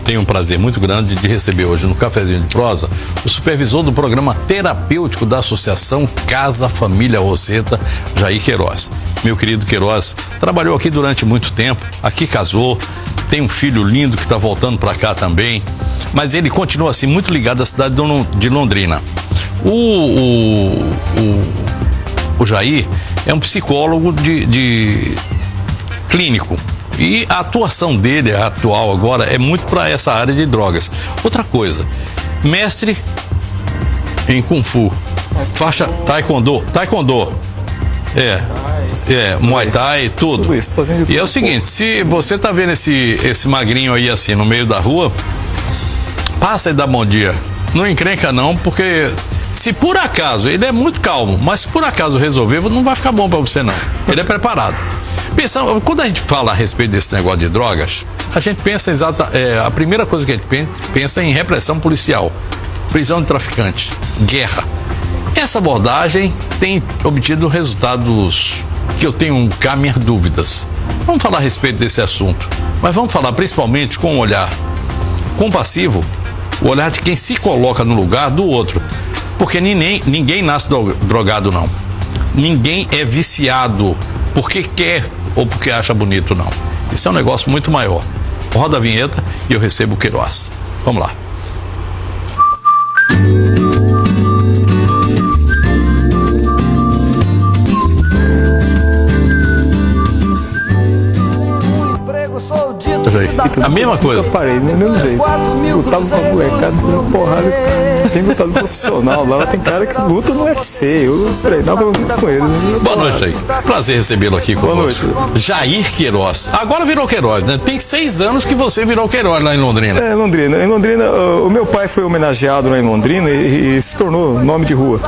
tenho um prazer muito grande de receber hoje no Cafezinho de Prosa o supervisor do programa terapêutico da Associação Casa Família Roseta, Jair Queiroz. Meu querido Queiroz trabalhou aqui durante muito tempo, aqui casou, tem um filho lindo que está voltando para cá também, mas ele continua assim muito ligado à cidade de Londrina. O Jair é um psicólogo de clínico. E a atuação dele, a atual agora, é muito para essa área de drogas. Outra coisa, mestre em Kung Fu, faixa Taekwondo, Muay Thai, tudo. E é o seguinte, se você tá vendo esse magrinho aí assim no meio da rua, passa e dá bom dia. Não encrenca não, porque se por acaso, ele é muito calmo, mas se por acaso resolver, não vai ficar bom para você não. Ele é preparado. Quando a gente fala a respeito desse negócio de drogas, a gente pensa a primeira coisa que a gente pensa é em repressão policial, prisão de traficantes, guerra. Essa abordagem tem obtido resultados que eu tenho cá minhas dúvidas. Vamos falar a respeito desse assunto, mas vamos falar principalmente com um olhar compassivo, o olhar de quem se coloca no lugar do outro, porque ninguém nasce drogado não. Ninguém é viciado porque quer ou porque acha bonito, não. Isso é um negócio muito maior. Roda a vinheta e eu recebo o Queiroz. Vamos lá. A mesma coisa. Eu parei, do mesmo jeito. Lutava com a molecada, dando porrada. Tem lutado profissional lá tem cara que luta no UFC. Eu treinava com ele. Boa noite aí. Prazer recebê-lo aqui conosco. Jair Queiroz. Agora virou Queiroz, né? Tem 6 anos que você virou Queiroz lá em Londrina. Londrina. Em Londrina, o meu pai foi homenageado lá em Londrina e se tornou nome de rua.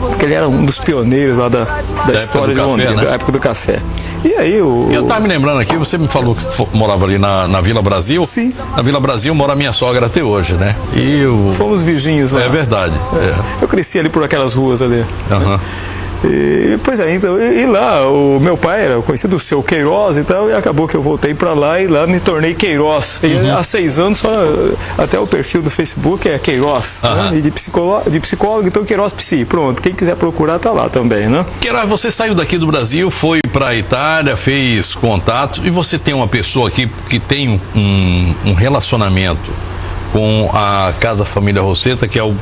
Porque ele era um dos pioneiros lá da história de Londrina, né? Da época do café. E aí eu tava me lembrando aqui, você me falou que morava ali na Vila Brasil. Sim. Na Vila Brasil mora minha sogra até hoje, né? Fomos vizinhos lá. É verdade. Eu cresci ali por aquelas ruas ali. Uhum. Pois é, então, e lá o meu pai era conhecido o seu Queiroz e tal, e acabou que eu voltei para lá e lá me tornei Queiroz. E há 6 anos só, até o perfil do Facebook é Queiroz, né? E de psicólogo, então Queiroz Psi, pronto, quem quiser procurar tá lá também, né? Queiroz, você saiu daqui do Brasil, foi para a Itália, fez contatos, e você tem uma pessoa aqui que tem um relacionamento com a Casa Família Roseta, que é o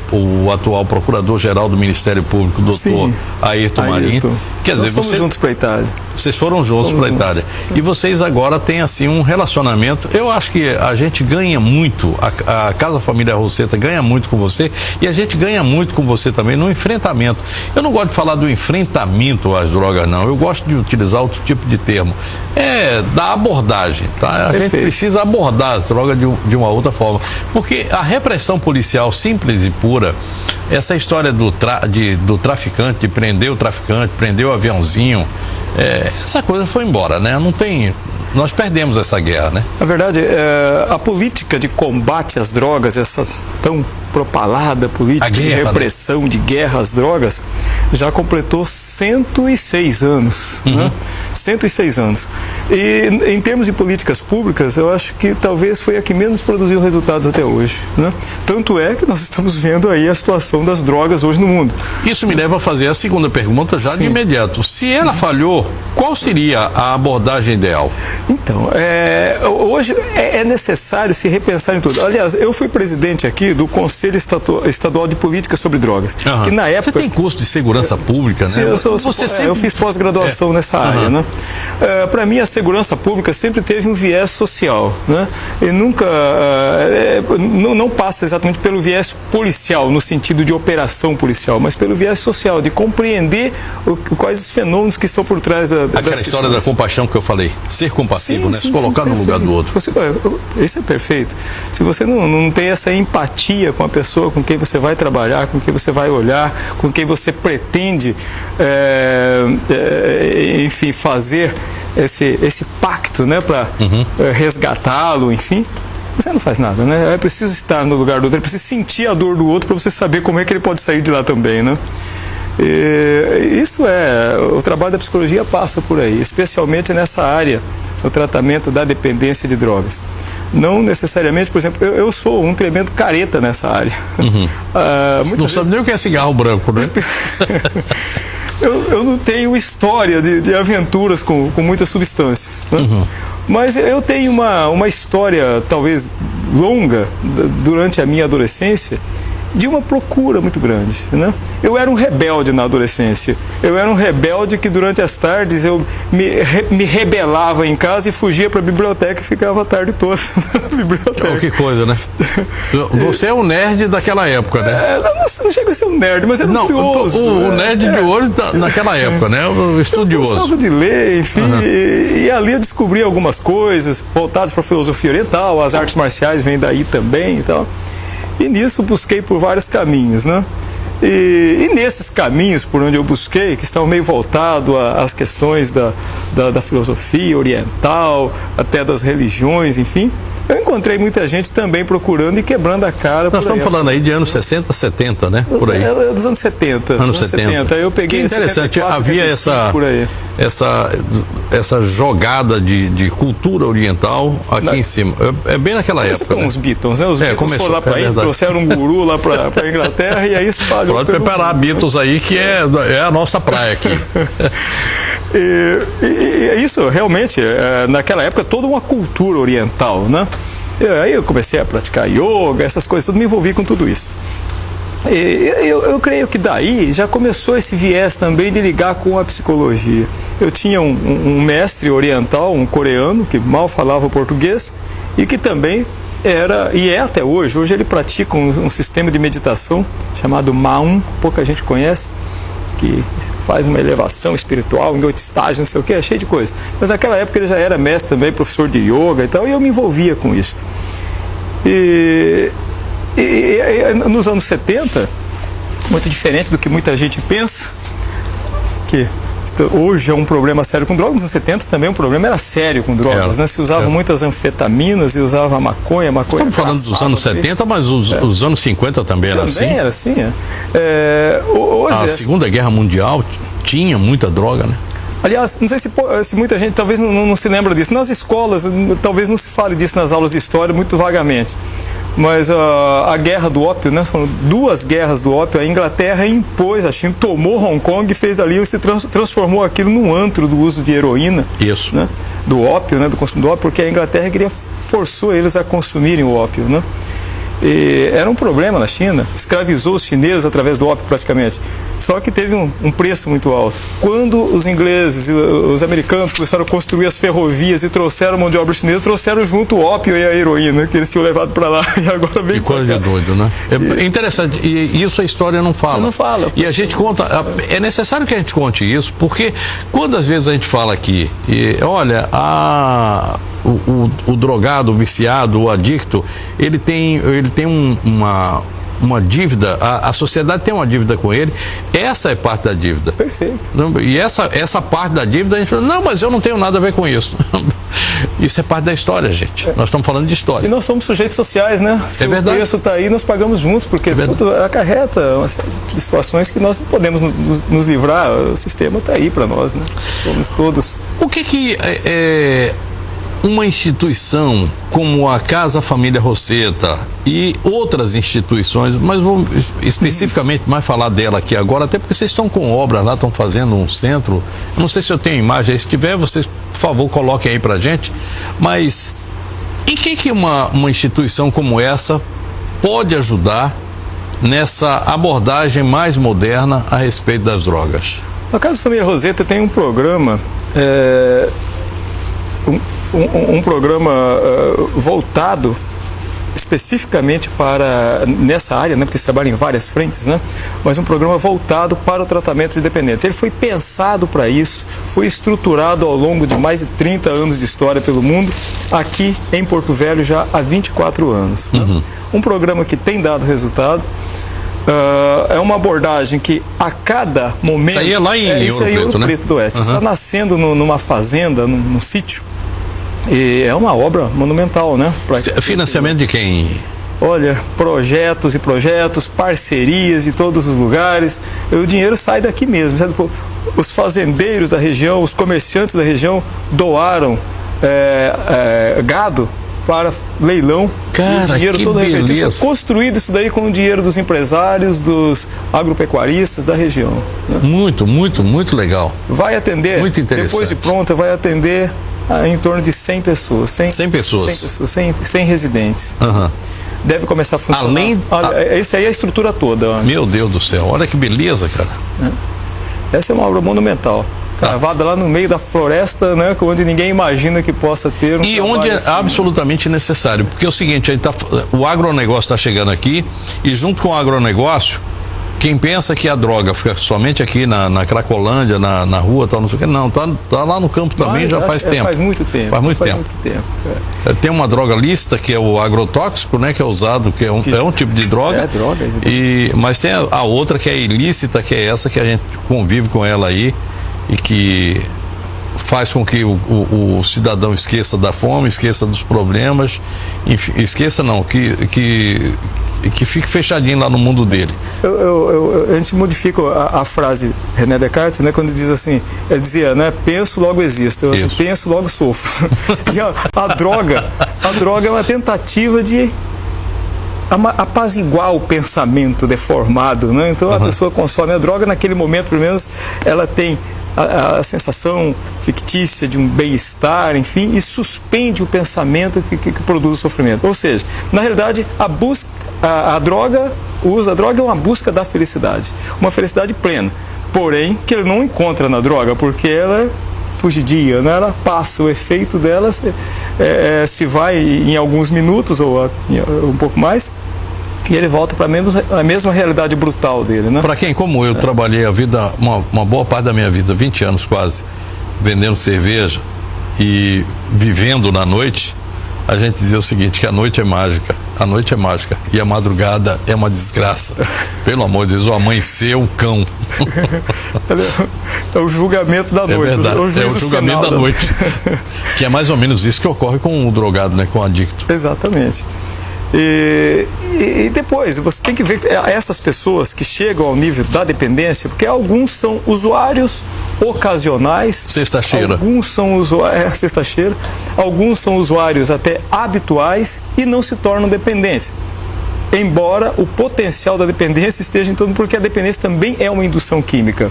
atual Procurador-Geral do Ministério Público, doutor Ayrton Marinho. Quer dizer, nós fomos juntos para a Itália. Vocês foram juntos para a Itália. E vocês agora têm assim um relacionamento. Eu acho que a gente ganha muito, a Casa Família Roseta ganha muito com você, e a gente ganha muito com você também no enfrentamento. Eu não gosto de falar do enfrentamento às drogas, não. Eu gosto de utilizar outro tipo de termo. Da abordagem, tá? A gente precisa abordar as drogas de uma outra forma. Porque a repressão policial simples e pura, essa história do traficante, de prender o traficante, prender o aviãozinho, essa coisa foi embora, né? Nós perdemos essa guerra, né? Na verdade, a política de combate às drogas, essa tão propalada política de repressão, de guerra às drogas, já completou 106 anos. Né? 106 anos. E em termos de políticas públicas, eu acho que talvez foi a que menos produziu resultados até hoje. Né? Tanto é que nós estamos vendo aí a situação das drogas hoje no mundo. Isso me leva a fazer a segunda pergunta já de imediato. Se ela falhou, qual seria a abordagem ideal? Então, hoje é necessário se repensar em tudo. Aliás, eu fui presidente aqui do Conselho Estadual de Política sobre Drogas. Que na época... Você tem curso de segurança pública, né? Sim, eu fiz pós-graduação nessa área. Né? Para mim, a segurança pública sempre teve um viés social. Né? E nunca... não passa exatamente pelo viés policial, no sentido de operação policial, mas pelo viés social, de compreender quais os fenômenos que estão por trás Aquela história da compaixão que eu falei. Ser compassivo, né? Se colocar no lugar do outro. Isso é perfeito. Se você não tem essa empatia com a pessoa com quem você vai trabalhar, com quem você vai olhar, com quem você pretende, enfim, fazer esse pacto, né, para resgatá-lo, enfim, você não faz nada, né? É preciso estar no lugar do outro, é preciso sentir a dor do outro para você saber como é que ele pode sair de lá também, né? O trabalho da psicologia passa por aí, especialmente nessa área, no tratamento da dependência de drogas. Não necessariamente, por exemplo, eu sou um tremendo careta nessa área. Não sabe nem o que é cigarro branco, né? Eu não tenho história de aventuras com muitas substâncias, né? Mas eu tenho uma história talvez longa durante a minha adolescência de uma procura muito grande, né? Eu era um rebelde na adolescência. Eu era um rebelde que durante as tardes eu me rebelava em casa e fugia para a biblioteca e ficava a tarde toda na biblioteca. Que coisa, né? Você é um nerd daquela época, né? Não chega a ser um nerd, mas era curioso. O nerd de hoje naquela época, né? O estudioso. Eu gostava de ler, enfim, e ali eu descobri algumas coisas voltadas para a filosofia oriental, as artes marciais vêm daí também e tal. E nisso busquei por vários caminhos, né? E nesses caminhos por onde eu busquei, que estavam meio voltados às questões da filosofia oriental, até das religiões, enfim, eu encontrei muita gente também procurando e quebrando a cara. Nós estamos falando aí de anos 60, 70, né? Por aí. Dos anos 70. Anos 70. Eu peguei que interessante, 74, havia 75, por aí. essa jogada de cultura oriental aqui em cima. É bem naquela época. Com os Beatles, né? Os Beatles foram lá para aí, trouxeram um guru lá para a Inglaterra e aí espalhou. Pode preparar Beatles aí, que é a nossa praia aqui. E isso realmente, naquela época, toda uma cultura oriental, né? Aí eu comecei a praticar yoga, essas coisas, tudo, me envolvi com tudo isso. Eu creio que daí já começou esse viés também de ligar com a psicologia. Eu tinha um mestre oriental, um coreano, que mal falava português e que também era, e é até hoje, ele pratica um sistema de meditação chamado Maum, pouca gente conhece, que faz uma elevação espiritual em 8 estágios, não sei o que, é cheio de coisa. Mas naquela época ele já era mestre também, professor de yoga e tal, e eu me envolvia com isso. E nos anos 70, muito diferente do que muita gente pensa, que hoje é um problema sério com drogas, nos anos 70 também o problema era sério com drogas, né? Se usavam muitas anfetaminas e usava maconha. Estamos falando dos anos 70, mas os anos 50 também era assim? Também era assim, hoje, a Segunda Guerra Mundial tinha muita droga, né? Aliás, não sei se muita gente talvez não se lembra disso. Nas escolas, talvez não se fale disso nas aulas de história muito vagamente. Mas a guerra do ópio, né? Foram 2 guerras do ópio. A Inglaterra impôs, a China tomou Hong Kong e fez ali, se transformou aquilo num antro do uso de heroína. Isso. Né? Do ópio, né? Do consumo do ópio, porque a Inglaterra forçou eles a consumirem o ópio, né? E era um problema na China, escravizou os chineses através do ópio praticamente, só que teve um preço muito alto. Quando os ingleses e os americanos começaram a construir as ferrovias e trouxeram mão de obra chinesa, trouxeram junto o ópio e a heroína que eles tinham levado para lá e agora vem. Que coisa de doido, né? É interessante, e isso a história não fala. Não fala. E a gente conta, é necessário que a gente conte isso, porque quando às vezes a gente fala aqui, olha, o drogado, o viciado, o adicto, ele tem uma dívida, a sociedade tem uma dívida com ele, essa é parte da dívida. Perfeito. E essa parte da dívida, a gente fala, não, mas eu não tenho nada a ver com isso. Isso é parte da história, gente. Nós estamos falando de história. E nós somos sujeitos sociais, né? Se verdade. O preço está aí, nós pagamos juntos, porque tudo acarreta situações que nós não podemos nos livrar. O sistema está aí para nós, né? Somos todos. O que uma instituição como a Casa Família Roseta e outras instituições, mas vou especificamente mais falar dela aqui agora, até porque vocês estão com obra lá, estão fazendo um centro, eu não sei se eu tenho imagem aí, se tiver, vocês, por favor, coloquem aí pra gente, mas em que uma instituição como essa pode ajudar nessa abordagem mais moderna a respeito das drogas? A Casa Família Roseta tem um programa um programa voltado especificamente para nessa área, né, porque se trabalha em várias frentes, né, mas um programa voltado para o tratamento de dependentes. Ele foi pensado para isso, foi estruturado ao longo de mais de 30 anos de história pelo mundo, aqui em Porto Velho já há 24 anos. Né? Um programa que tem dado resultado. É uma abordagem que a cada momento... Isso aí é lá em Ouro Preto do Oeste. Está nascendo numa fazenda, num sítio. E é uma obra monumental, né? Financiamento de quem? Olha, projetos e projetos, parcerias em todos os lugares. O dinheiro sai daqui mesmo. Sabe? Os fazendeiros da região, os comerciantes da região doaram gado para leilão. Cara, o dinheiro que todo beleza. foi construído isso daí com o dinheiro dos empresários, dos agropecuaristas da região. Né? Muito legal. Vai atender, Muito interessante. depois de pronta, vai atender em torno de 100 pessoas. 100 pessoas. 100 residentes. Uhum. Deve começar a funcionar. Essa aí é a estrutura toda. Meu Deus do céu, olha que beleza, cara. Essa é uma obra monumental. Cravada lá no meio da floresta, né, onde ninguém imagina que possa ter E onde é assim, absolutamente necessário. Porque é o seguinte, o agronegócio está chegando aqui e junto com o agronegócio, quem pensa que a droga fica somente aqui na Cracolândia, na rua, tal, não sei o que, não, tá lá no campo também já faz tempo. Faz muito tempo. Faz muito tempo. Tem uma droga lícita, que é o agrotóxico, né, que é usado, que é um tipo de droga. É droga. Mas tem a outra que é ilícita, que é essa que a gente convive com ela aí e que faz com que o cidadão esqueça da fome, esqueça dos problemas, enfim, esqueça não, que fique fechadinho lá no mundo dele. A gente modifica a frase René Descartes, né, quando diz assim, ele dizia, né, penso, logo existo, eu assim, penso, logo sofro. E a droga é uma tentativa de apaziguar o pensamento deformado, né? Então a pessoa consome a droga, naquele momento, pelo menos, ela tem a sensação fictícia de um bem-estar, enfim, e suspende o pensamento que produz o sofrimento. Ou seja, na realidade, a droga, o uso da droga é uma busca da felicidade, uma felicidade plena, porém, que ele não encontra na droga, porque ela é fugidia, né? Ela passa, o efeito dela se vai em alguns minutos ou um pouco mais, e ele volta para a mesma realidade brutal dele, né? Para quem, como eu, trabalhei a vida, uma boa parte da minha vida, 20 anos quase, vendendo cerveja e vivendo na noite, a gente dizia o seguinte, que a noite é mágica e a madrugada é uma desgraça. Pelo amor de Deus, o amanhecer é um cão. É o julgamento da noite. É verdade, é o julgamento da noite. Que é mais ou menos isso que ocorre com o drogado, né, com o adicto. Exatamente. E depois, você tem que ver essas pessoas que chegam ao nível da dependência, porque alguns são usuários ocasionais, sexta-feira. Alguns são sexta-feira, alguns são usuários até habituais e não se tornam dependentes. Embora o potencial da dependência esteja em torno, porque a dependência também é uma indução química.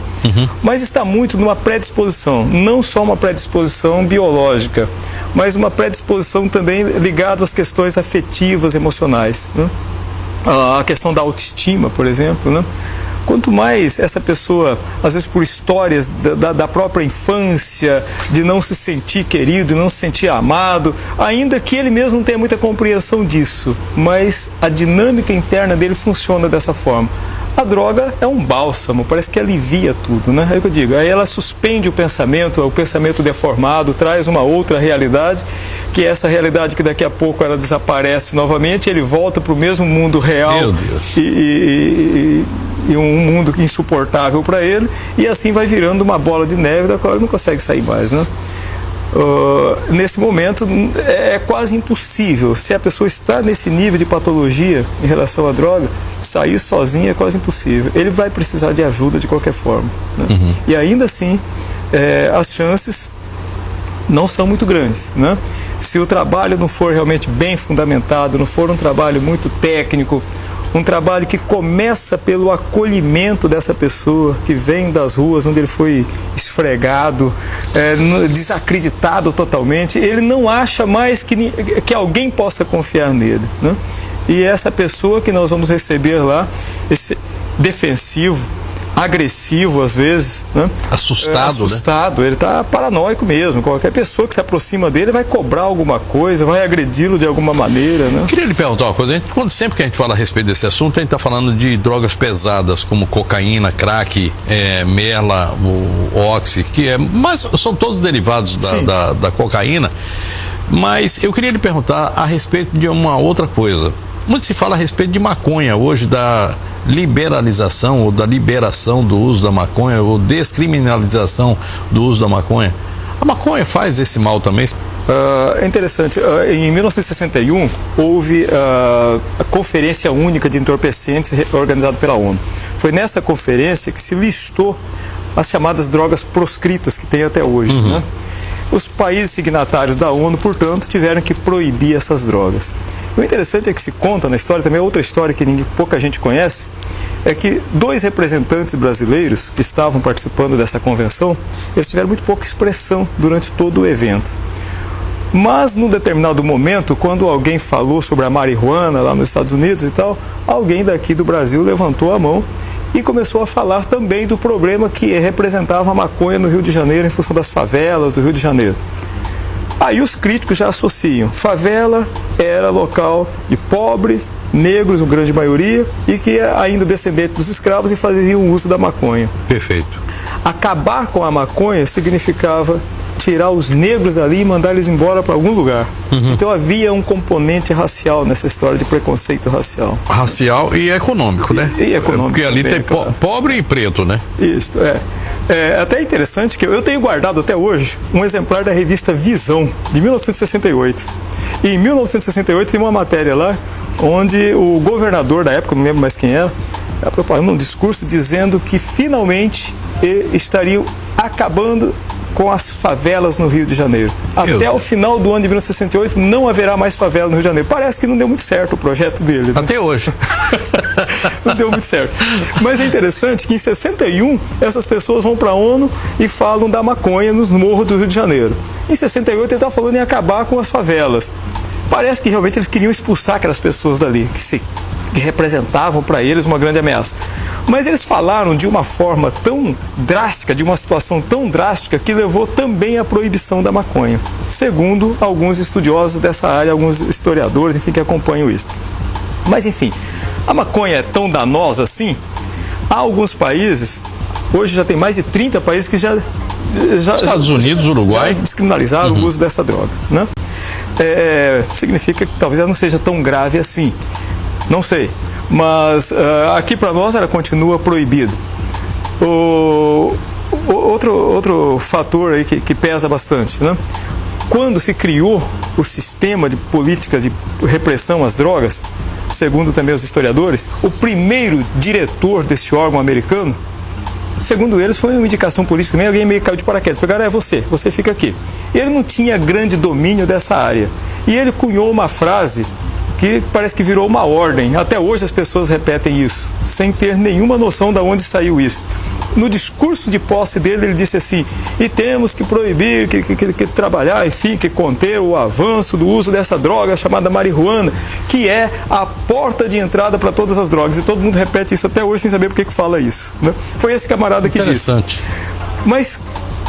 Mas está muito numa predisposição, não só uma predisposição biológica, mas uma predisposição também ligada às questões afetivas, emocionais, né? A questão da autoestima, por exemplo, né? Quanto mais essa pessoa, às vezes por histórias da própria infância, de não se sentir querido, de não se sentir amado, ainda que ele mesmo não tenha muita compreensão disso, mas a dinâmica interna dele funciona dessa forma. A droga é um bálsamo, parece que alivia tudo, né? É o que eu digo. Aí ela suspende o pensamento deformado, traz uma outra realidade, que é essa realidade que daqui a pouco ela desaparece novamente, ele volta para o mesmo mundo real. Meu Deus. E um mundo insuportável para ele, e assim vai virando uma bola de neve da qual ele não consegue sair mais, né? Nesse momento é quase impossível, se a pessoa está nesse nível de patologia em relação à droga, sair sozinho é quase impossível. Ele vai precisar de ajuda de qualquer forma, né? E ainda assim as chances não são muito grandes, né? Se o trabalho não for realmente bem fundamentado, não for um trabalho muito técnico, um trabalho que começa pelo acolhimento dessa pessoa que vem das ruas onde ele foi esfregado, desacreditado totalmente, ele não acha mais que alguém possa confiar nele, né? E essa pessoa que nós vamos receber lá, esse defensivo, agressivo às vezes, né? Assustado, né? Ele está paranoico mesmo. Qualquer pessoa que se aproxima dele vai cobrar alguma coisa, vai agredi-lo de alguma maneira, né? Queria lhe perguntar uma coisa, sempre que a gente fala a respeito desse assunto, a gente está falando de drogas pesadas como cocaína, crack, merla, o oxi, mas são todos derivados da cocaína. Mas eu queria lhe perguntar a respeito de uma outra coisa. Muito se fala a respeito de maconha hoje, da liberalização ou da liberação do uso da maconha ou descriminalização do uso da maconha. A maconha faz esse mal também? É interessante. Em 1961 houve a Conferência Única de Entorpecentes organizada pela ONU. Foi nessa conferência que se listou as chamadas drogas proscritas que tem até hoje, né? os países signatários da ONU, portanto, tiveram que proibir essas drogas. O interessante é que se conta na história, também outra história que pouca gente conhece, é que 2 representantes brasileiros que estavam participando dessa convenção, eles tiveram muito pouca expressão durante todo o evento. Mas, num determinado momento, quando alguém falou sobre a marihuana lá nos Estados Unidos e tal, alguém daqui do Brasil levantou a mão e começou a falar também do problema que representava a maconha no Rio de Janeiro em função das favelas do Rio de Janeiro. Aí os críticos já associam. Favela era local de pobres, negros, a grande maioria, e que ainda descendentes dos escravos e faziam uso da maconha. Perfeito. Acabar com a maconha significava tirar os negros dali e mandar eles embora para algum lugar. Então havia um componente racial nessa história de preconceito racial. Racial e econômico, né? E econômico. Porque ali também, tem pobre e preto, né? Isso, é até interessante que eu tenho guardado até hoje um exemplar da revista Visão, de 1968. E em 1968 tem uma matéria lá onde o governador da época, não lembro mais quem era, propagando um discurso dizendo que finalmente estariam acabando com as favelas no Rio de Janeiro. Até o final do ano de 1968 não haverá mais favela no Rio de Janeiro. Parece que não deu muito certo o projeto dele. Né? Até hoje. Não deu muito certo. Mas é interessante que em 61 essas pessoas vão para a ONU e falam da maconha nos morros do Rio de Janeiro. Em 68 ele está falando em acabar com as favelas. Parece que realmente eles queriam expulsar aquelas pessoas dali, que representavam para eles uma grande ameaça. Mas eles falaram de uma forma tão drástica, de uma situação tão drástica, que levou também à proibição da maconha, segundo alguns estudiosos dessa área, alguns historiadores, enfim, que acompanham isso. Mas, enfim, a maconha é tão danosa assim. Há alguns países, hoje já tem mais de 30 países que já Estados Unidos, Uruguai, já descriminalizaram o uso dessa droga, né? Significa que talvez ela não seja tão grave assim. Não sei, mas aqui para nós ela continua proibida. Outro fator aí que pesa bastante, né? Quando se criou o sistema de política de repressão às drogas, segundo também os historiadores, o primeiro diretor desse órgão americano, segundo eles, foi uma indicação política também, alguém meio caiu de paraquedas, pegaram, você fica aqui. Ele não tinha grande domínio dessa área, e ele cunhou uma frase que parece que virou uma ordem. Até hoje as pessoas repetem isso, sem ter nenhuma noção de onde saiu isso. No discurso de posse dele, ele disse assim: e temos que proibir, que trabalhar, enfim, que conter o avanço do uso dessa droga chamada marihuana, que é a porta de entrada para todas as drogas. E todo mundo repete isso até hoje sem saber por que fala isso, né? Foi esse camarada que disse. Mas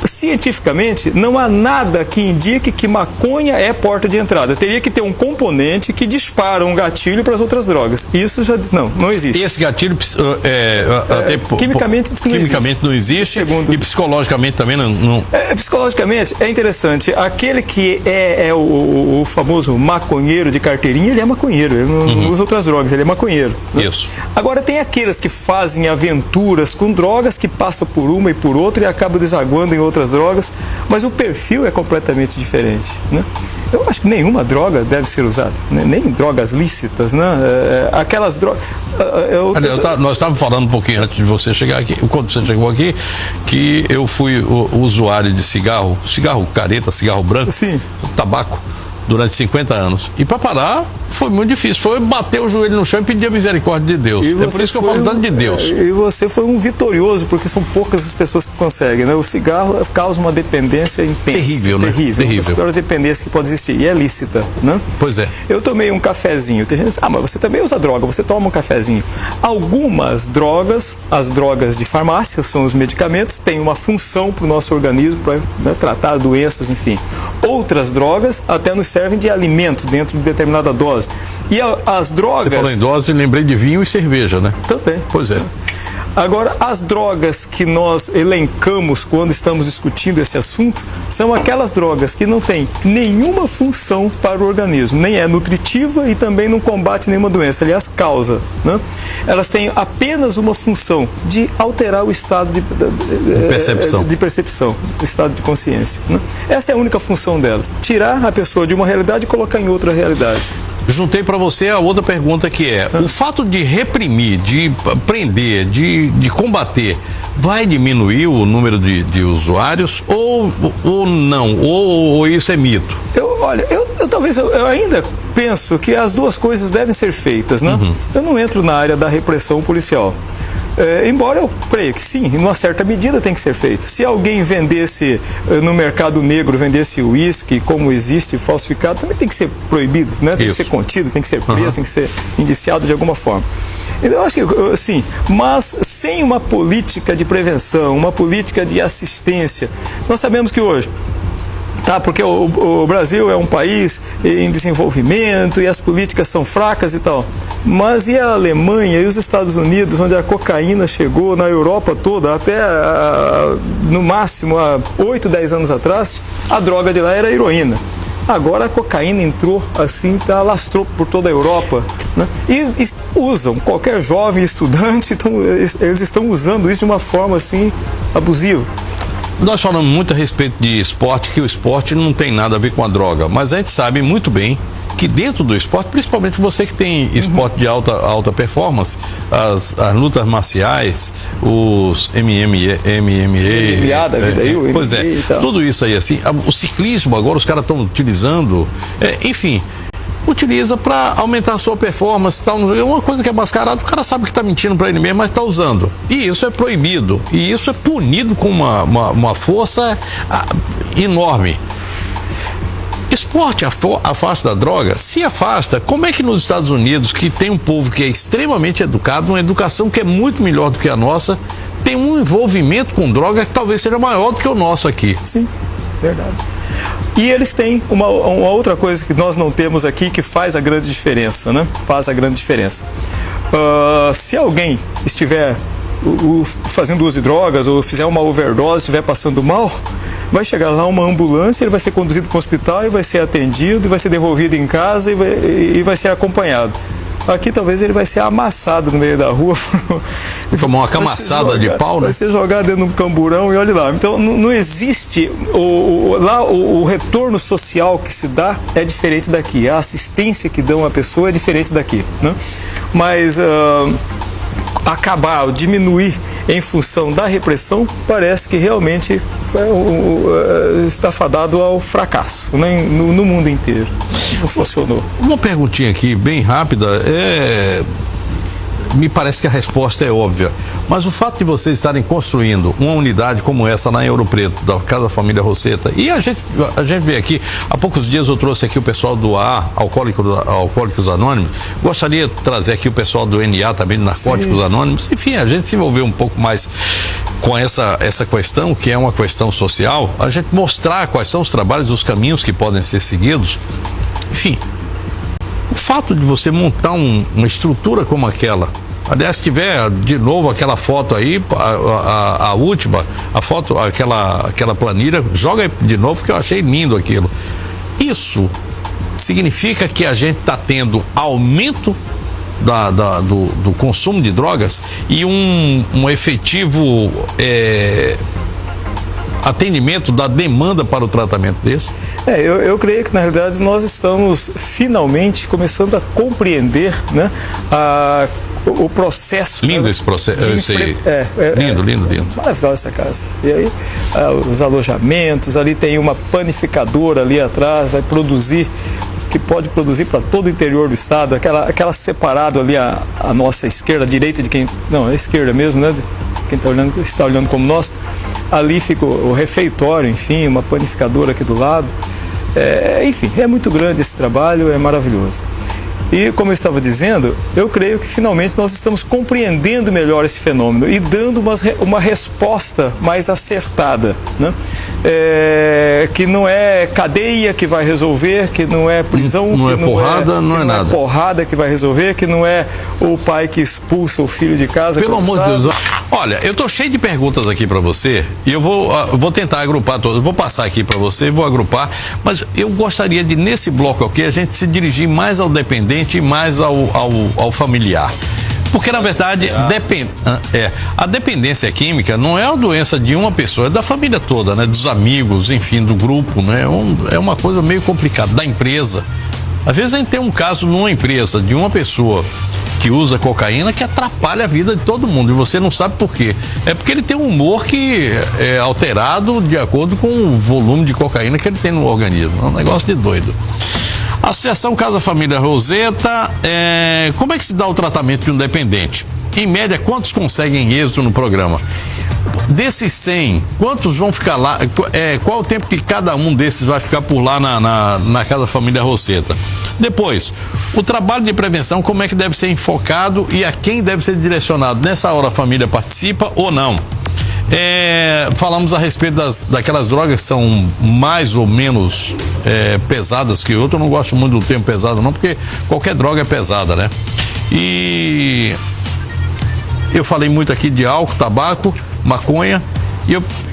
cientificamente, não há nada que indique que maconha é porta de entrada. Teria que ter um componente que dispara um gatilho para as outras drogas. Isso já não existe. Esse gatilho quimicamente não existe. E psicologicamente também não... Psicologicamente é interessante. Aquele que é o famoso maconheiro de carteirinha, ele é maconheiro. Ele não usa outras drogas, ele é maconheiro. Né? Isso. Agora tem aqueles que fazem aventuras com drogas, que passam por uma e por outra e acabam desaguando em outras drogas, mas o perfil é completamente diferente, né? Eu acho que nenhuma droga deve ser usada, né? Nem drogas lícitas, né? Aquelas drogas... Nós estávamos falando um pouquinho antes de você chegar aqui, quando você chegou aqui, que eu fui usuário de cigarro careta, cigarro branco, sim, tabaco, durante 50 anos. E para parar foi muito difícil. Foi bater o joelho no chão e pedir a misericórdia de Deus. É por isso que eu falo tanto de Deus. E você foi um vitorioso, porque são poucas as pessoas que conseguem, né? O cigarro causa uma dependência intensa. Terrível, né? Terrível. Uma das piores dependências que pode existir. E é lícita, né? Pois é. Eu tomei um cafezinho. Tem gente que diz, mas você também usa droga, você toma um cafezinho. Algumas drogas, as drogas de farmácia, são os medicamentos, têm uma função para o nosso organismo, para, né, tratar doenças, enfim. Outras drogas até nos servem de alimento dentro de determinada dose. E as drogas... Você falou em dose, lembrei de vinho e cerveja, né? Também. Pois é. Agora, as drogas que nós elencamos quando estamos discutindo esse assunto são aquelas drogas que não têm nenhuma função para o organismo, nem é nutritiva e também não combate nenhuma doença, aliás, causa, né? Elas têm apenas uma função de alterar o estado de percepção, o estado de consciência, né? Essa é a única função delas, tirar a pessoa de uma realidade e colocar em outra realidade. juntei para você a outra pergunta, que é: o fato de reprimir, de prender, de combater, vai diminuir o número de usuários ou não? Ou isso é mito? Eu ainda penso que as duas coisas devem ser feitas, né? Eu não entro na área da repressão policial. Embora eu creia que sim, em uma certa medida tem que ser feito. Se alguém vendesse no mercado negro, vendesse uísque, como existe falsificado, também tem que ser proibido, né? Tem que ser contido, tem que ser preso, tem que ser indiciado de alguma forma. Então, eu acho que, sim, mas sem uma política de prevenção, uma política de assistência. Nós sabemos que hoje, porque o Brasil é um país em desenvolvimento e as políticas são fracas e tal. Mas e a Alemanha e os Estados Unidos, onde a cocaína chegou, na Europa toda, até no máximo há 8, 10 anos atrás, a droga de lá era a heroína. Agora a cocaína entrou assim, alastrou por toda a Europa, né? E usam, qualquer jovem estudante, eles estão usando isso de uma forma assim abusiva. Nós falamos muito a respeito de esporte, que o esporte não tem nada a ver com a droga, mas a gente sabe muito bem que dentro do esporte, principalmente você que tem esporte de alta performance, as lutas marciais, os MMA, pois é, tudo isso aí assim, o ciclismo agora os caras estão utilizando, enfim, utiliza para aumentar a sua performance, tal. É uma coisa que é mascarada, o cara sabe que está mentindo para ele mesmo, mas está usando. E isso é proibido. E isso é punido com uma força enorme. Esporte afasta da droga? Se afasta, como é que nos Estados Unidos, que tem um povo que é extremamente educado, uma educação que é muito melhor do que a nossa, tem um envolvimento com droga que talvez seja maior do que o nosso aqui? Sim, verdade. E eles têm uma outra coisa que nós não temos aqui, que faz a grande diferença, né? Faz a grande diferença. Se alguém estiver fazendo uso de drogas ou fizer uma overdose, estiver passando mal, vai chegar lá uma ambulância, ele vai ser conduzido para o hospital e vai ser atendido, e vai ser devolvido em casa e vai ser acompanhado. Aqui talvez ele vai ser amassado no meio da rua. Como uma camaçada de pau, né? Vai ser jogado dentro de um camburão e olha lá. Então não existe, lá o retorno social que se dá é diferente daqui. A assistência que dão à pessoa é diferente daqui, né? Mas acabar, diminuir em função da repressão, parece que realmente está fadado ao fracasso, né? No mundo inteiro. Não funcionou. Uma perguntinha aqui, bem rápida, me parece que a resposta é óbvia, mas o fato de vocês estarem construindo uma unidade como essa lá em Ouro Preto, da Casa da Família Roseta, e a gente vê aqui, há poucos dias eu trouxe aqui o pessoal do AA, Alcoólicos Anônimos, gostaria de trazer aqui o pessoal do NA também, de Narcóticos Sim. Anônimos, enfim, a gente se envolveu um pouco mais com essa questão, que é uma questão social, a gente mostrar quais são os trabalhos, os caminhos que podem ser seguidos, enfim. O fato de você montar uma estrutura como aquela, aliás, se tiver de novo aquela foto aí, a última, a foto, aquela planilha, joga aí de novo, que eu achei lindo aquilo. Isso significa que a gente está tendo aumento do consumo de drogas e um efetivo atendimento da demanda para o tratamento desse? Eu creio que na realidade nós estamos finalmente começando a compreender, né, o processo. Lindo esse processo. Lindo. Maravilhosa essa casa. E aí, os alojamentos, ali tem uma panificadora ali atrás, vai produzir, que pode produzir para todo o interior do estado, aquela separado ali à nossa esquerda, à direita de quem. Não, à esquerda mesmo, né? Quem está olhando como nós. Ali fica o refeitório, enfim, uma panificadora aqui do lado. Enfim, é muito grande esse trabalho, é maravilhoso. E, como eu estava dizendo, eu creio que finalmente nós estamos compreendendo melhor esse fenômeno e dando uma resposta mais acertada, né? Que não é cadeia que vai resolver, que não é prisão, não é porrada, não é nada. Não é porrada que vai resolver, que não é o pai que expulsa o filho de casa. Pelo amor de Deus. Olha, eu tô cheio de perguntas aqui para você e eu vou tentar agrupar todas. Vou passar aqui para você, vou agrupar, mas eu gostaria de, nesse bloco aqui, a gente se dirigir mais ao dependente e mais ao familiar. Porque, na verdade, a dependência química não é a doença de uma pessoa, é da família toda, né? Dos amigos, enfim, do grupo, né? É uma coisa meio complicada, da empresa. Às vezes a gente tem um caso numa empresa de uma pessoa que usa cocaína que atrapalha a vida de todo mundo e você não sabe por quê. É porque ele tem um humor que é alterado de acordo com o volume de cocaína que ele tem no organismo. É um negócio de doido. Associação Casa Família Roseta, como é que se dá o tratamento de um dependente? Em média, quantos conseguem êxito no programa? Desses 100, quantos vão ficar lá? Qual o tempo que cada um desses vai ficar por lá na Casa Família Roseta? Depois, o trabalho de prevenção, como é que deve ser enfocado e a quem deve ser direcionado? Nessa hora a família participa ou não? Falamos a respeito daquelas drogas que são mais ou menos pesadas que outras. Eu não gosto muito do termo pesado não, porque qualquer droga é pesada, né? E eu falei muito aqui de álcool, tabaco, maconha,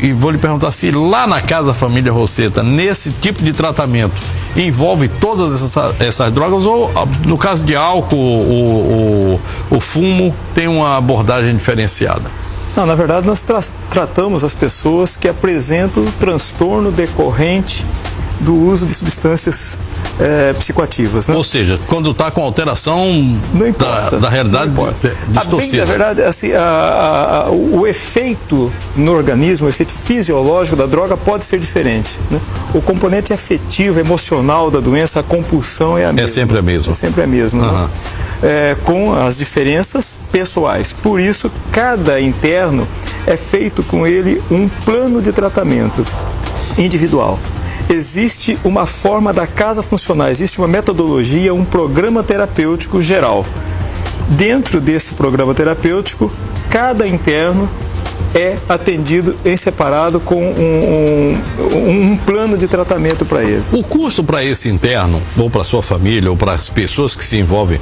e vou lhe perguntar se lá na Casa Família Roseta, nesse tipo de tratamento, envolve todas essas drogas ou, no caso de álcool, o fumo, tem uma abordagem diferenciada? Não, na verdade nós tratamos as pessoas que apresentam transtorno decorrente do uso de substâncias psicoativas, né? Ou seja, quando está com alteração da realidade distorcida. Na verdade, assim, o efeito no organismo, o efeito fisiológico da droga pode ser diferente, né? O componente afetivo, emocional da doença, a compulsão é a mesma. É sempre a mesma. É sempre a mesma, uhum. Né? Com as diferenças pessoais. Por isso, cada interno é feito com ele um plano de tratamento individual. Existe uma forma da casa funcionar, existe uma metodologia, um programa terapêutico geral. Dentro desse programa terapêutico, cada interno é atendido em separado com um plano de tratamento para ele. O custo para esse interno, ou para sua família, ou para as pessoas que se envolvem,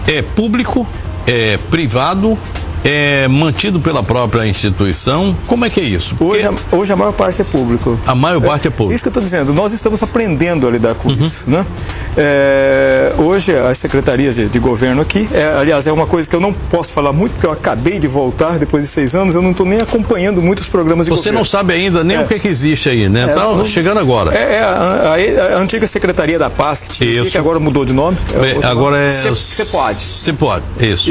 é público, é privado, é mantido pela própria instituição? Como é que é isso? Hoje a maior parte é público. A maior parte é público. Isso que eu estou dizendo, nós estamos aprendendo a lidar com isso, né? Hoje as secretarias de governo aqui, aliás, é uma coisa que eu não posso falar muito, porque eu acabei de voltar depois de 6 anos, eu não estou nem acompanhando muitos programas de governo. Você não sabe ainda nem o que existe aí, né? Está chegando agora. A antiga secretaria da Paz, que tinha aqui, que agora mudou de nome. Agora é... CEPOAD. CEPOAD, isso.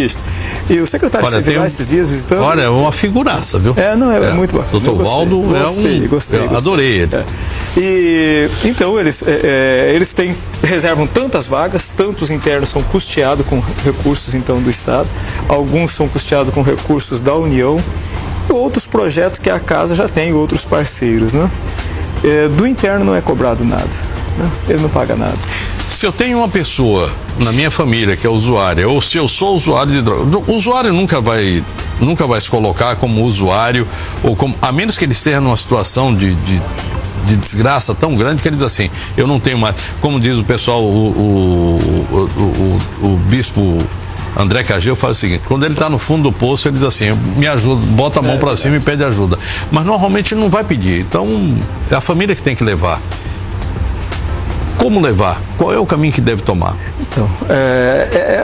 E o secretário de Seguridade esses dias visitando. Olha, é uma figuraça, viu? É muito bom. Doutor Valdo gostei. Adorei ele. E então eles reservam tantas vagas, tantos internos são custeados com recursos então do Estado, alguns são custeados com recursos da União e outros projetos que a casa já tem, outros parceiros, né? Do interno não é cobrado nada, né? Ele não paga nada. Se eu tenho uma pessoa na minha família que é usuária, ou se eu sou usuário de droga, o usuário nunca vai se colocar como usuário, ou a menos que ele esteja numa situação de desgraça tão grande que ele diz assim, eu não tenho mais, como diz o pessoal, o bispo André Cageu faz o seguinte, quando ele está no fundo do poço, ele diz assim, me ajuda, bota a mão para cima e pede ajuda, mas normalmente não vai pedir, então é a família que tem que levar. Como levar? Qual é o caminho que deve tomar? Então,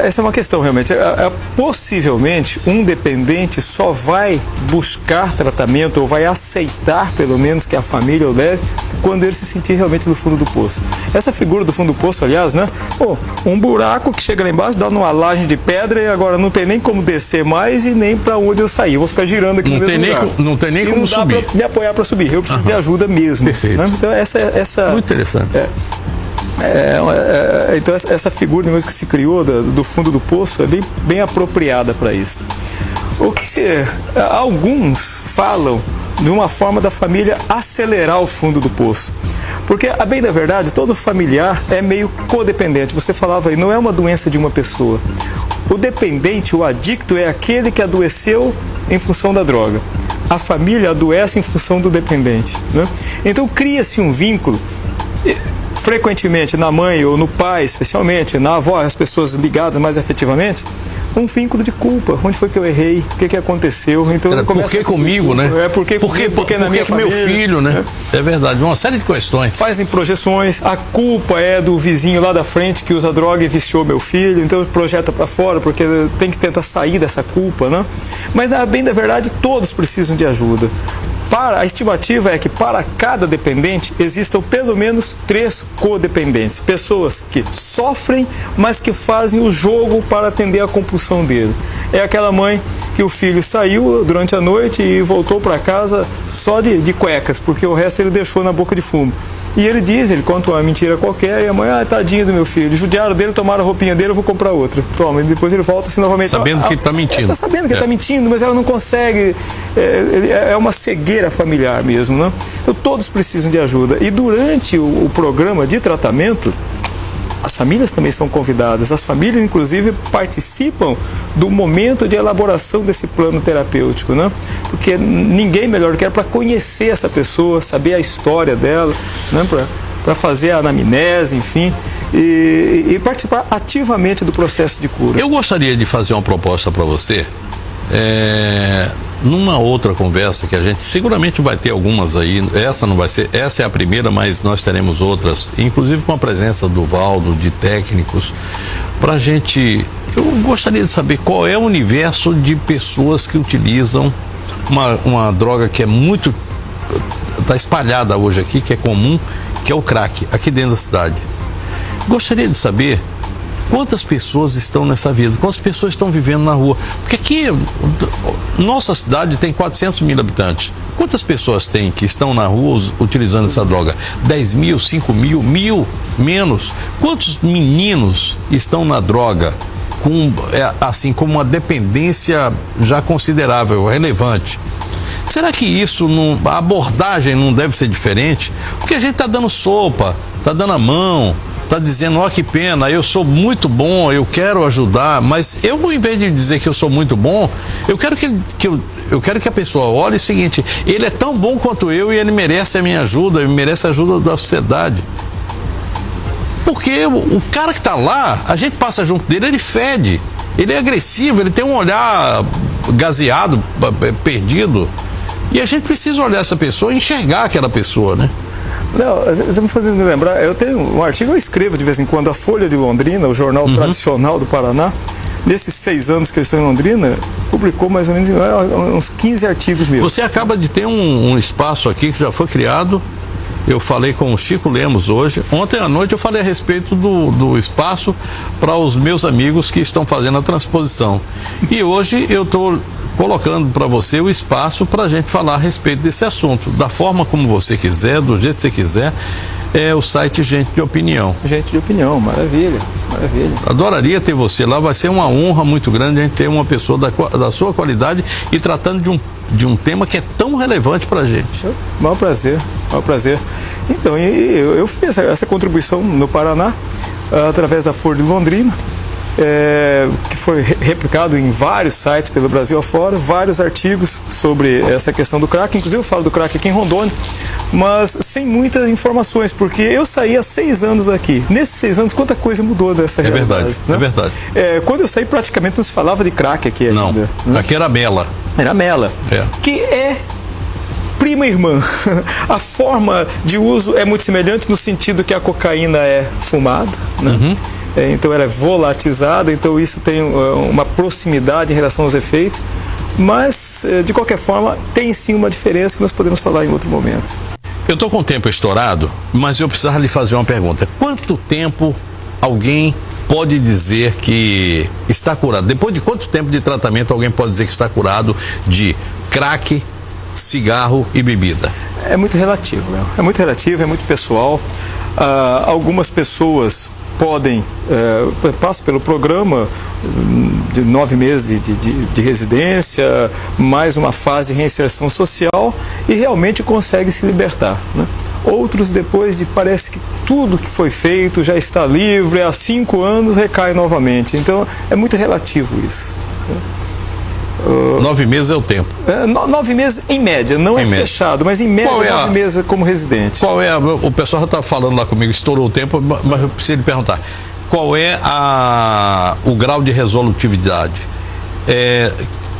essa é uma questão realmente. Possivelmente, um dependente só vai buscar tratamento ou vai aceitar, pelo menos, que a família o leve, quando ele se sentir realmente no fundo do poço. Essa figura do fundo do poço, aliás, né? Um buraco que chega lá embaixo, dá numa laje de pedra e agora não tem nem como descer mais e nem para onde eu sair. Eu vou ficar girando aqui no mesmo lugar. Não tem nem como subir. Não dá para me apoiar para subir. Eu preciso de ajuda mesmo. Perfeito. Né? Então, essa... Muito interessante. Então essa figura que se criou do fundo do poço é bem apropriada para isso. Alguns falam de uma forma da família acelerar o fundo do poço, porque a bem da verdade todo familiar é meio codependente. Você falava aí, não é uma doença de uma pessoa. O dependente, o adicto é aquele que adoeceu em função da droga. A família adoece em função do dependente, né? Então cria-se um vínculo. Frequentemente na mãe ou no pai, especialmente na avó, as pessoas ligadas mais afetivamente, um vínculo de culpa. Onde foi que eu errei? O que aconteceu? Então, por que comigo, né? Porque na minha família, meu filho, né? É verdade, uma série de questões. Fazem projeções. A culpa é do vizinho lá da frente que usa droga e viciou meu filho, então projeta para fora, porque tem que tentar sair dessa culpa, né? Mas, na bem da verdade, todos precisam de ajuda. A estimativa é que para cada dependente existam pelo menos 3 codependentes, pessoas que sofrem, mas que fazem o jogo para atender a compulsão dele. É aquela mãe que o filho saiu durante a noite e voltou para casa só de cuecas, porque o resto ele deixou na boca de fumo. E ele conta uma mentira qualquer, e a mãe, tadinho do meu filho, judiaram dele, tomaram a roupinha dele, eu vou comprar outra. Toma, e depois ele volta assim novamente. Sabendo que ele está mentindo. Está sabendo que ele está mentindo, mas ela não consegue, é uma cegueira familiar mesmo, né? Então todos precisam de ajuda. E durante o programa de tratamento, as famílias também são convidadas. As famílias, inclusive, participam do momento de elaboração desse plano terapêutico, né? Porque ninguém melhor que ela para conhecer essa pessoa, saber a história dela, né? Para fazer a anamnese, enfim, e participar ativamente do processo de cura. Eu gostaria de fazer uma proposta para você. Numa outra conversa que a gente seguramente vai ter algumas aí, essa não vai ser, essa é a primeira, mas nós teremos outras, inclusive com a presença do Valdo, de técnicos, pra gente. Eu gostaria de saber qual é o universo de pessoas que utilizam uma droga que é muito, está espalhada hoje aqui, que é comum, que é o crack, aqui dentro da cidade. Gostaria de saber quantas pessoas estão nessa vida, quantas pessoas estão vivendo na rua. Porque aqui, nossa cidade tem 400 mil habitantes. Quantas pessoas tem que estão na rua utilizando essa droga? 10 mil, 5 mil, 1000, menos? Quantos meninos estão na droga assim, com uma dependência já considerável, relevante? Será que isso, a abordagem não deve ser diferente? Porque a gente está dando sopa, está dando a mão, está dizendo, ó, que pena, eu sou muito bom, eu quero ajudar, mas eu, ao invés de dizer que eu sou muito bom, eu quero que a pessoa olhe o seguinte, ele é tão bom quanto eu e ele merece a minha ajuda, ele merece a ajuda da sociedade. Porque o cara que está lá, a gente passa junto dele, ele fede, ele é agressivo, ele tem um olhar gaseado, perdido, e a gente precisa olhar essa pessoa e enxergar aquela pessoa, né? Não, você me fazendo me lembrar, eu tenho um artigo, eu escrevo de vez em quando, a Folha de Londrina, o jornal tradicional do Paraná. Nesses 6 anos que eu estou em Londrina, publicou mais ou menos uns 15 artigos meus. Você acaba de ter um espaço aqui que já foi criado. Eu falei com o Chico Lemos hoje. Ontem à noite eu falei a respeito do espaço para os meus amigos que estão fazendo a transposição. E hoje eu estou colocando para você o espaço para a gente falar a respeito desse assunto, da forma como você quiser, do jeito que você quiser. É o site Gente de Opinião. Gente de Opinião, maravilha, maravilha. Adoraria ter você lá, vai ser uma honra muito grande a gente ter uma pessoa da sua qualidade e tratando de um tema que é tão relevante para a gente. Maior prazer, maior prazer. Então, eu fiz essa contribuição no Paraná, através da Folha de Londrina, que foi replicado em vários sites pelo Brasil afora, vários artigos sobre essa questão do crack, inclusive eu falo do crack aqui em Rondônia, mas sem muitas informações, porque eu saí há 6 anos daqui. Nesses 6 anos, quanta coisa mudou dessa realidade. Verdade, né? É verdade. Quando eu saí, praticamente não se falava de crack aqui ainda. Não, né? Aqui era mela. Era mela, que é prima irmã. A forma de uso é muito semelhante no sentido que a cocaína é fumada, né? Então ela é volatizada, então isso tem uma proximidade em relação aos efeitos, mas de qualquer forma tem sim uma diferença que nós podemos falar em outro momento. Eu estou com o tempo estourado, mas eu precisava lhe fazer uma pergunta. Quanto tempo alguém pode dizer que está curado? Depois de quanto tempo de tratamento alguém pode dizer que está curado de crack, cigarro e bebida? É muito relativo, né? É muito relativo, é muito pessoal. Algumas pessoas podem, passam pelo programa de 9 meses de residência, mais uma fase de reinserção social e realmente conseguem se libertar, né? Outros, depois de, parece que tudo que foi feito já está livre, há 5 anos recai novamente. Então, é muito relativo isso. 9 meses é o tempo. 9 meses em média, não é fechado, mas em média 9 meses como residente. O pessoal já está falando lá comigo, estourou o tempo, mas eu preciso lhe perguntar. qual é o grau de resolutividade?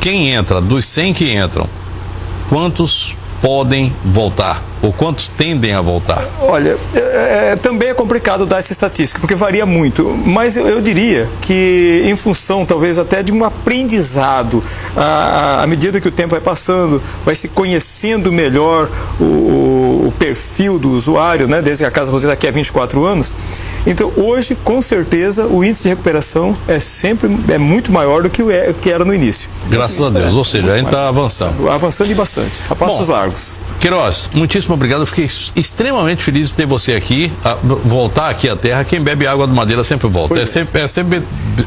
Quem entra, dos 100 que entram, quantos podem voltar? Ou quantos tendem a voltar? Olha, também é complicado dar essa estatística, porque varia muito, mas eu diria que em função talvez até de um aprendizado, à medida que o tempo vai passando, vai se conhecendo melhor o perfil do usuário, né, desde que a Casa Roseta daqui a 24 anos. Então hoje, com certeza, o índice de recuperação é muito maior do que era no início. Graças a Deus, ou seja, a gente está avançando. Avançando e bastante, a passos largos. Queiroz, muitíssimo obrigado. Eu fiquei extremamente feliz de ter você aqui, voltar aqui à Terra. Quem bebe água do Madeira sempre volta. É sempre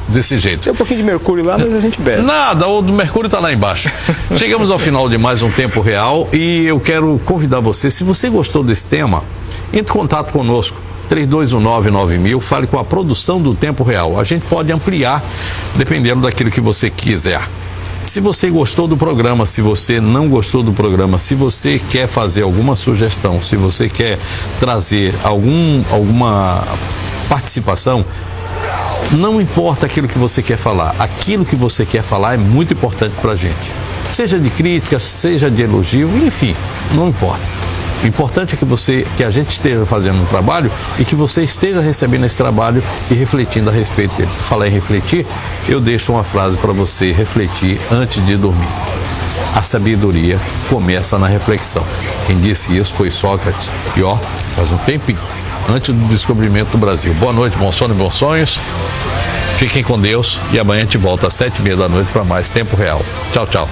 desse jeito. Tem um pouquinho de mercúrio lá, mas a gente bebe. Nada, o do mercúrio está lá embaixo. Chegamos ao final de mais um Tempo Real e eu quero convidar você, se você gostou desse tema, entre em contato conosco. 3219-9000, fale com a produção do Tempo Real. A gente pode ampliar dependendo daquilo que você quiser. Se você gostou do programa, se você não gostou do programa, se você quer fazer alguma sugestão, se você quer trazer alguma participação, não importa aquilo que você quer falar. Aquilo que você quer falar é muito importante para a gente. Seja de crítica, seja de elogio, enfim, não importa. O importante é que a gente esteja fazendo um trabalho e que você esteja recebendo esse trabalho e refletindo a respeito dele. Por falar em refletir, eu deixo uma frase para você refletir antes de dormir. A sabedoria começa na reflexão. Quem disse isso foi Sócrates. E faz um tempinho, antes do descobrimento do Brasil. Boa noite, bom sono e bons sonhos. Fiquem com Deus e amanhã a gente volta às 7h30 da noite para mais Tempo Real. Tchau, tchau.